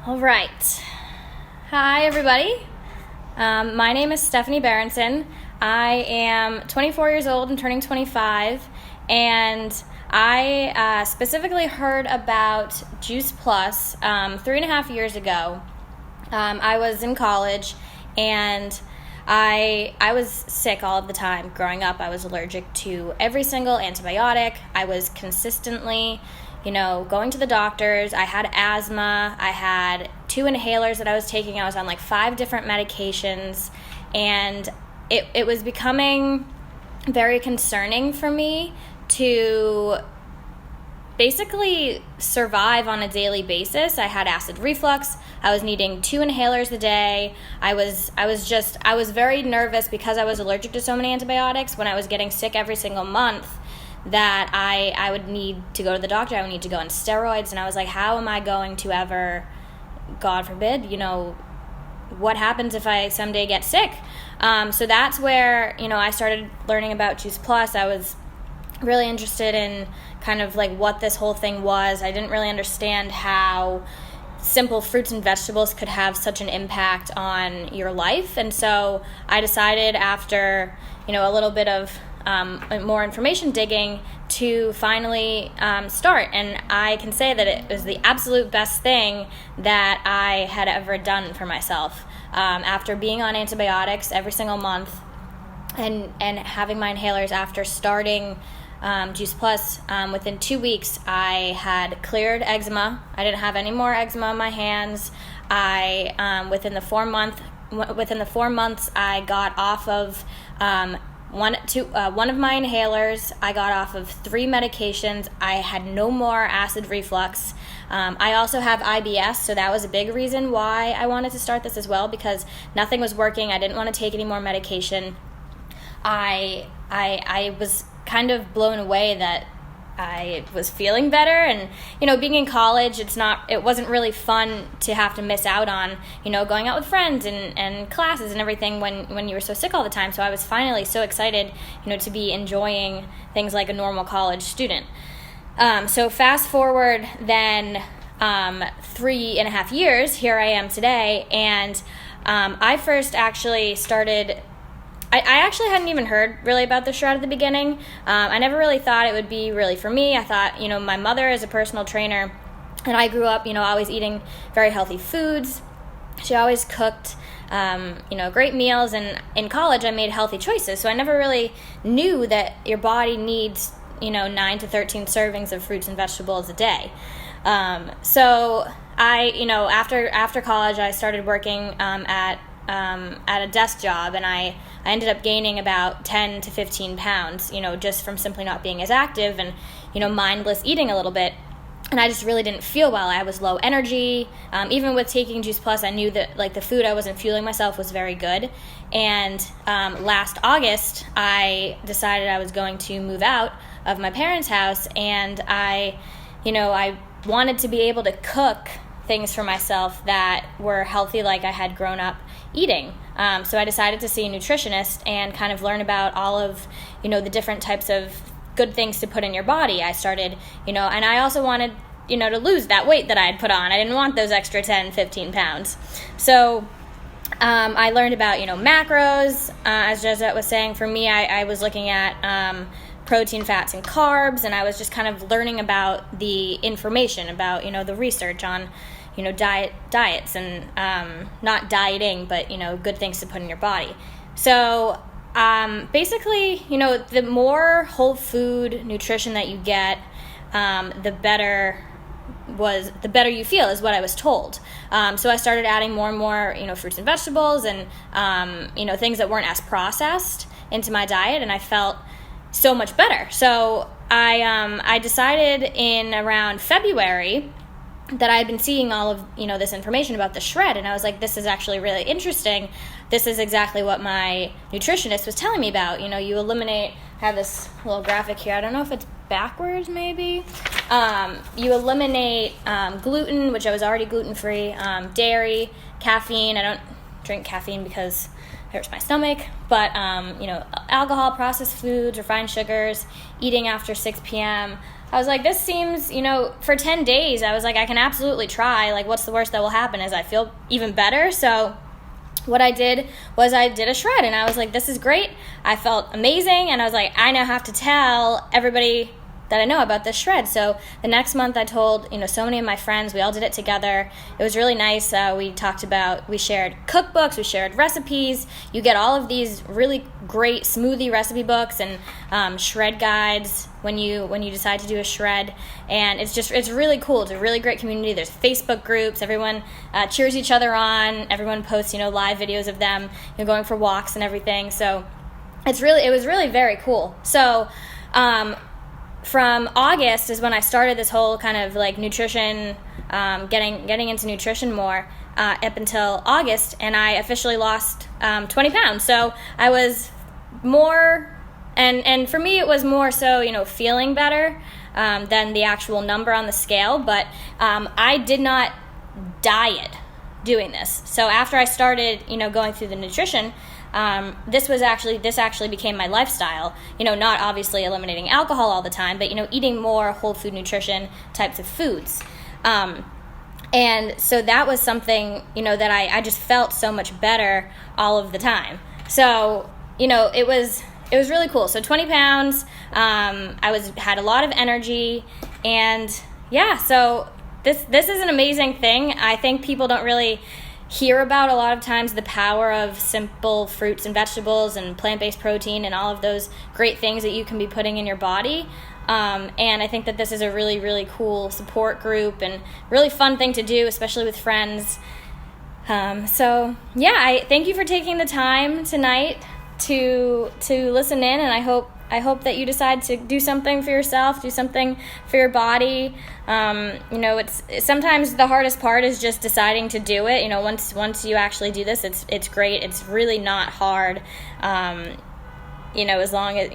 All right. Hi, everybody. My name is Stephanie Berenson. I am 24 years old and turning 25, and I specifically heard about Juice Plus 3.5 years ago. I was in college, and I was sick all of the time. Growing up, I was allergic to every single antibiotic. I was consistently going to the doctors. I had asthma. I had 2 inhalers that I was taking. I was on like 5 different medications, and it was becoming very concerning for me to basically survive on a daily basis. I had acid reflux. I was needing 2 inhalers a day. I was very nervous because I was allergic to so many antibiotics. When I was getting sick every single month, that I would need to go to the doctor. I would need to go on steroids, and I was like, how am I going to ever, God forbid, what happens if I someday get sick? So that's where, I started learning about Juice Plus. I was really interested in kind of like what this whole thing was. I didn't really understand how simple fruits and vegetables could have such an impact on your life. And so I decided after, a little bit of more information digging to finally start. And I can say that it was the absolute best thing that I had ever done for myself. After being on antibiotics every single month and having my inhalers after starting Juice Plus, within 2 weeks I had cleared eczema. I didn't have any more eczema on my hands. Within the 4 months I got off of one of my inhalers. I got off of 3 medications. I had no more acid reflux. I also have IBS, so that was a big reason why I wanted to start this as well, because nothing was working. I didn't want to take any more medication. I was kind of blown away that I was feeling better, and being in college, it wasn't really fun to have to miss out on going out with friends and classes and everything when you were so sick all the time. So I was finally so excited to be enjoying things like a normal college student. So fast forward then 3.5 years, here I am today, and I first actually started. I actually hadn't even heard really about the shred at the beginning. I never really thought it would be really for me. I thought, my mother is a personal trainer, and I grew up, always eating very healthy foods. She always cooked, great meals, and in college I made healthy choices. So I never really knew that your body needs, 9 to 13 servings of fruits and vegetables a day. So I, after college, I started working at a desk job, and I ended up gaining about 10 to 15 pounds, just from simply not being as active and, mindless eating a little bit. And I just really didn't feel well. I was low energy. Even with taking Juice Plus, I knew that the food I wasn't fueling myself was very good. And last August, I decided I was going to move out of my parents' house, and I wanted to be able to cook things for myself that were healthy, like I had grown up eating. So I decided to see a nutritionist and kind of learn about all of, the different types of good things to put in your body. I started, and I also wanted, to lose that weight that I had put on. I didn't want those extra 10, 15 pounds. So I learned about, macros. As Jezreel was saying, for me, I was looking at protein, fats, and carbs, and I was just kind of learning about the information, about, the research on diets and not dieting, but, good things to put in your body. So basically, the more whole food nutrition that you get, the better you feel, is what I was told. So I started adding more and more, fruits and vegetables and, things that weren't as processed into my diet, and I felt so much better. So I decided in around February that I had been seeing all of, this information about the shred, and I was like, this is actually really interesting. This is exactly what my nutritionist was telling me about. You eliminate, I have this little graphic here, I don't know if it's backwards maybe. You eliminate gluten, which I was already gluten-free, dairy, caffeine. I don't drink caffeine because it hurts my stomach, but alcohol, processed foods, refined sugars, eating after 6 p.m., I was like, this seems, for 10 days, I was like, I can absolutely try. Like, what's the worst that will happen is I feel even better. So what I did was I did a shred, and I was like, this is great. I felt amazing, and I was like, I now have to tell everybody that I know about this shred. So the next month I told, so many of my friends. We all did it together. It was really nice. We shared cookbooks, we shared recipes. You get all of these really great smoothie recipe books and shred guides when you decide to do a shred. And it's really cool. It's a really great community. There's Facebook groups. Everyone cheers each other on. Everyone posts, live videos of them, going for walks and everything. So it was really very cool. So, from August is when I started this whole kind of like nutrition, getting into nutrition more, up until August, and I officially lost 20 pounds. So I was more, and for me it was more so, feeling better than the actual number on the scale, but I did not diet doing this. So after I started, going through the nutrition, this actually became my lifestyle, not obviously eliminating alcohol all the time, but, eating more whole food nutrition types of foods. And so that was something, that I just felt so much better all of the time. So, it was really cool. So 20 pounds, had a lot of energy, and yeah, so this is an amazing thing. I think people don't really hear about a lot of times the power of simple fruits and vegetables and plant-based protein and all of those great things that you can be putting in your body. And I think that this is a really, really cool support group and really fun thing to do, especially with friends. So yeah, I thank you for taking the time tonight to listen in, and I hope that you decide to do something for yourself, do something for your body. It's sometimes the hardest part is just deciding to do it. Once you actually do this, it's great. It's really not hard. As long as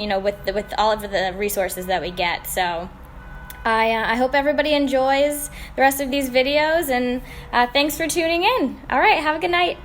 with all of the resources that we get. So I hope everybody enjoys the rest of these videos, and thanks for tuning in. All right, have a good night.